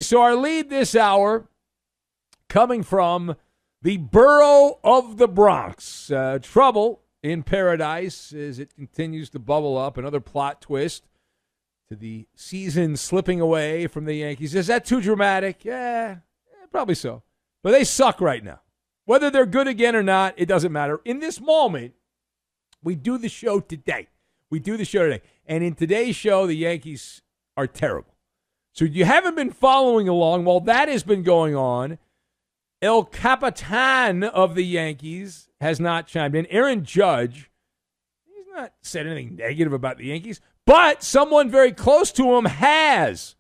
so our lead this hour coming from the borough of the Bronx. Trouble in paradise as it continues to bubble up. Another plot twist to the season slipping away from the Yankees. Is that too dramatic? Yeah, probably so. But they suck right now. Whether they're good again or not, it doesn't matter. In this moment, we do the show today. And in today's show, the Yankees are terrible. So you haven't been following along. While that has been going on, El Capitan of the Yankees has not chimed in. Aaron Judge, he's not said anything negative about the Yankees, but someone very close to him has.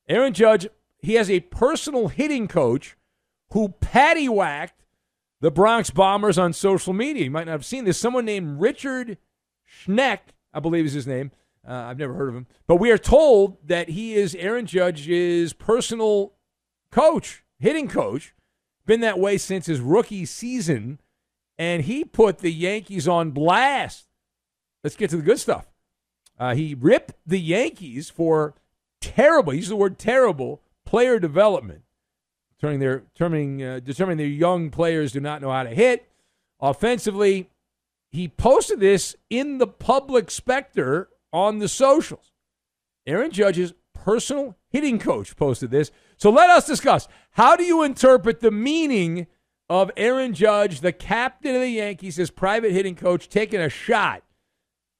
Aaron Judge, he has a personal hitting coach who paddywhacked the Bronx Bombers on social media. You might not have seen this. Someone named Richard Schneck, I believe is his name. I've never heard of him. But we are told that he is Aaron Judge's personal coach, hitting coach. Been that way since his rookie season. And he put the Yankees on blast. Let's get to the good stuff. He ripped the Yankees for terrible, he used the word terrible, player development. Determining their young players do not know how to hit. Offensively, he posted this in the public specter on the socials. Aaron Judge's personal hitting coach posted this. So let us discuss. How do you interpret the meaning of Aaron Judge, the captain of the Yankees, his private hitting coach, taking a shot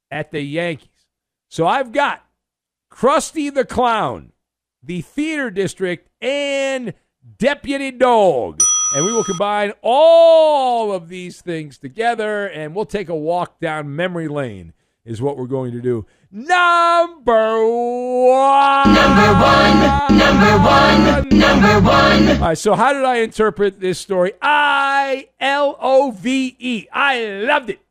at the Yankees? So I've got Krusty the Clown, the Theater District, and Deputy Dog. And we will combine all of these things together, and we'll take a walk down memory lane is what we're going to do. Number one. All right, so how did I interpret this story? I-L-O-V-E. I loved it.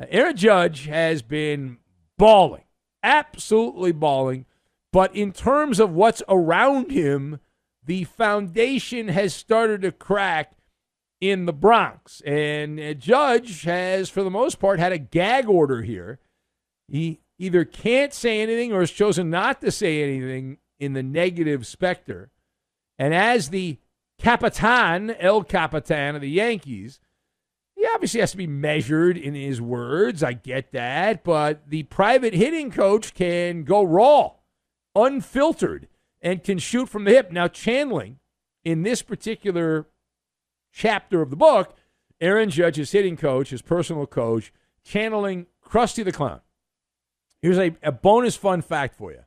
Aaron Judge has been balling, absolutely balling. But in terms of what's around him, the foundation has started to crack in the Bronx. And Judge has, for the most part, had a gag order here. He either can't say anything or has chosen not to say anything in the negative specter. And as the Capitan, El Capitan of the Yankees, he obviously has to be measured in his words. I get that. But the private hitting coach can go raw, unfiltered, and can shoot from the hip. Now, channeling in this particular chapter of the book, Aaron Judge's hitting coach, his personal coach, channeling Krusty the Clown. Here's a bonus fun fact for you.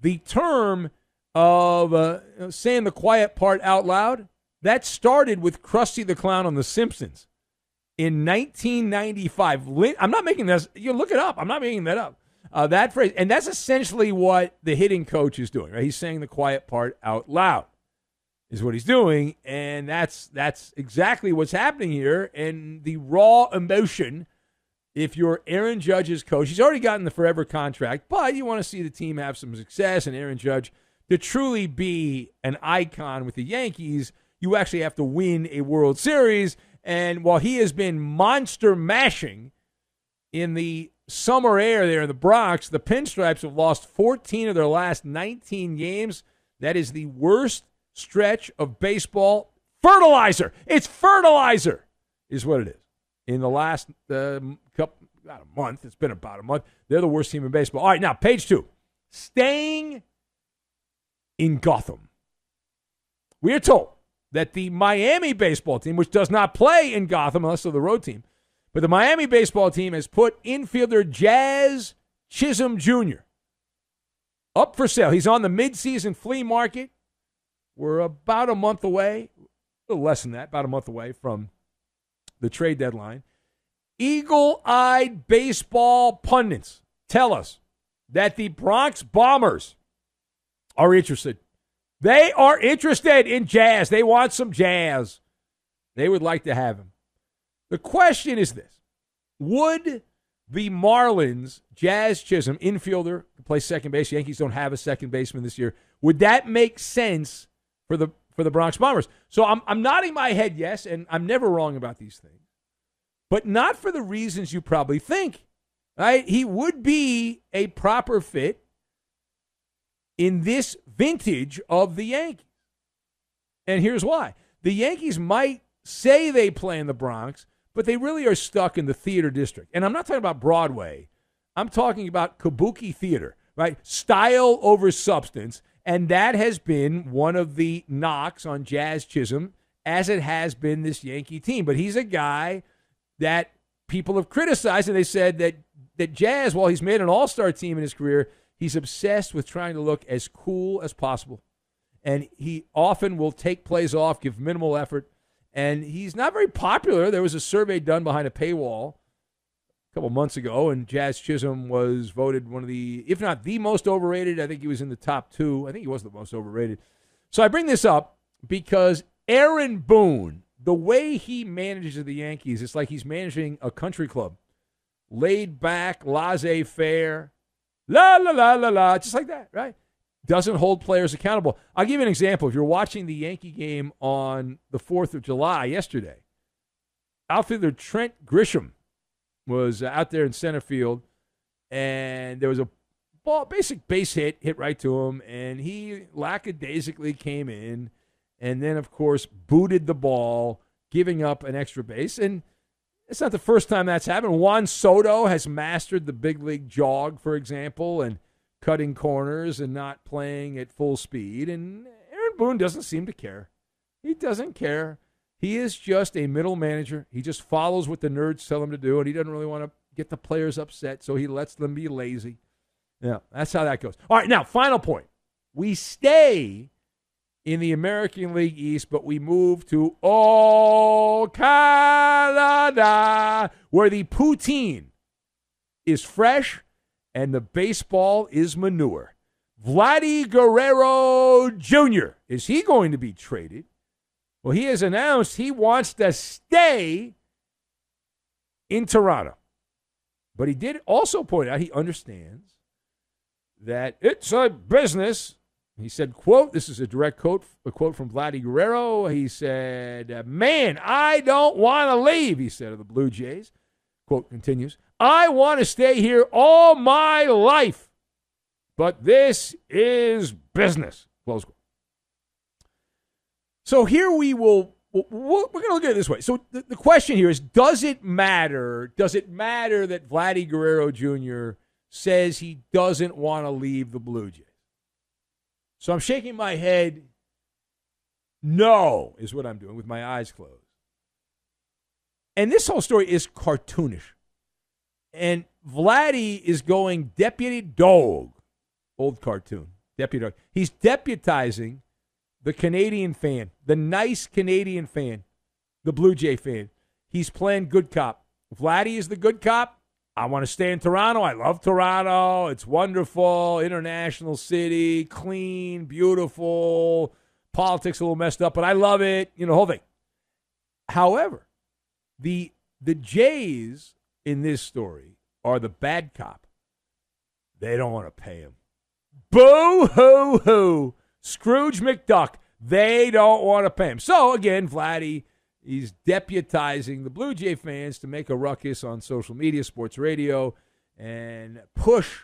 The term of saying the quiet part out loud, that started with Krusty the Clown on The Simpsons in 1995. I'm not making this. You look it up. I'm not making that up. That phrase, and that's essentially what the hitting coach is doing, right? He's saying the quiet part out loud is what he's doing, and that's exactly what's happening here. And the raw emotion, if you're Aaron Judge's coach, he's already gotten the forever contract, but you want to see the team have some success, and Aaron Judge, to truly be an icon with the Yankees, you actually have to win a World Series. And while he has been monster mashing in the summer air there in the Bronx, the Pinstripes have lost 14 of their last 19 games. That is the worst stretch of baseball. Fertilizer. It's fertilizer is what it is. In the last about a month, it's been about a month, they're the worst team in baseball. All right, now, page 2. Staying in Gotham. We are told that the Miami baseball team, which does not play in Gotham unless they're the road team, but the Miami baseball team has put infielder Jazz Chisholm Jr. up for sale. He's on the midseason flea market. We're about a month away, a little less than that, about a month away from the trade deadline. Eagle-eyed baseball pundits tell us that the Bronx Bombers are interested. They are interested in Jazz. They want some Jazz. They would like to have him. The question is this. Would the Marlins, Jazz Chisholm, infielder, play second base, Yankees don't have a second baseman this year, would that make sense for the Bronx Bombers? So I'm nodding my head yes, and I'm never wrong about these things. But not for the reasons you probably think. Right? He would be a proper fit in this vintage of the Yankees. And here's why. The Yankees might say they play in the Bronx, but they really are stuck in the theater district. And I'm not talking about Broadway. I'm talking about kabuki theater, right? Style over substance. And that has been one of the knocks on Jazz Chisholm, as it has been this Yankee team. But he's a guy that people have criticized, and they said that Jazz, while he's made an all-star team in his career, he's obsessed with trying to look as cool as possible. And he often will take plays off, give minimal effort. And he's not very popular. There was a survey done behind a paywall a couple months ago, and Jazz Chisholm was voted one of the, if not the most overrated. I think he was in the top 2. I think he was the most overrated. So I bring this up because Aaron Boone, the way he manages the Yankees, it's like he's managing a country club. Laid back, laissez-faire, la, la, la, la, la, just like that, right? Doesn't hold players accountable. I'll give you an example. If you're watching the Yankee game on the 4th of July yesterday, outfielder Trent Grisham was out there in center field, and there was a basic base hit right to him, and he lackadaisically came in and then, of course, booted the ball, giving up an extra base. And it's not the first time that's happened. Juan Soto has mastered the big league jog, for example, and cutting corners and not playing at full speed. And Aaron Boone doesn't seem to care. He doesn't care. He is just a middle manager. He just follows what the nerds tell him to do, and he doesn't really want to get the players upset, so he lets them be lazy. Yeah, that's how that goes. All right, now, final point. We stay in the American League East, but we move to Canada, where the poutine is fresh and the baseball is manure. Vladdy Guerrero Jr., is he going to be traded? Well, he has announced he wants to stay in Toronto. But he did also point out he understands that it's a business. He said, quote, this is a direct quote from Vladdy Guerrero. He said, man, I don't want to leave, he said of the Blue Jays. Quote continues, I want to stay here all my life, but this is business, close quote. So here we're going to look at it this way. So the question here is, does it matter that Vladdy Guerrero Jr. says he doesn't want to leave the Blue Jays? So I'm shaking my head. No, is what I'm doing with my eyes closed. And this whole story is cartoonish. And Vladdy is going deputy dog. Old cartoon. Deputy dog. He's deputizing the Canadian fan, the nice Canadian fan, the Blue Jay fan. He's playing good cop. Vladdy is the good cop. I want to stay in Toronto. I love Toronto. It's wonderful. International city, clean, beautiful. Politics a little messed up, but I love it. You know, the whole thing. However, the Jays in this story are the bad cop. They don't want to pay him. Boo-hoo-hoo. Scrooge McDuck. They don't want to pay him. So, again, Vladdy, he's deputizing the Blue Jay fans to make a ruckus on social media, sports radio, and push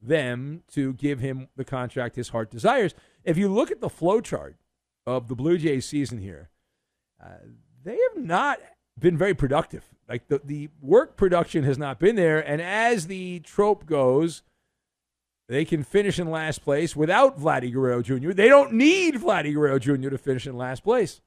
them to give him the contract his heart desires. If you look at the flow chart of the Blue Jays season here, they have not been very productive. Like the work production has not been there, and as the trope goes, they can finish in last place without Vladdy Guerrero Jr. They don't need Vladdy Guerrero Jr. to finish in last place.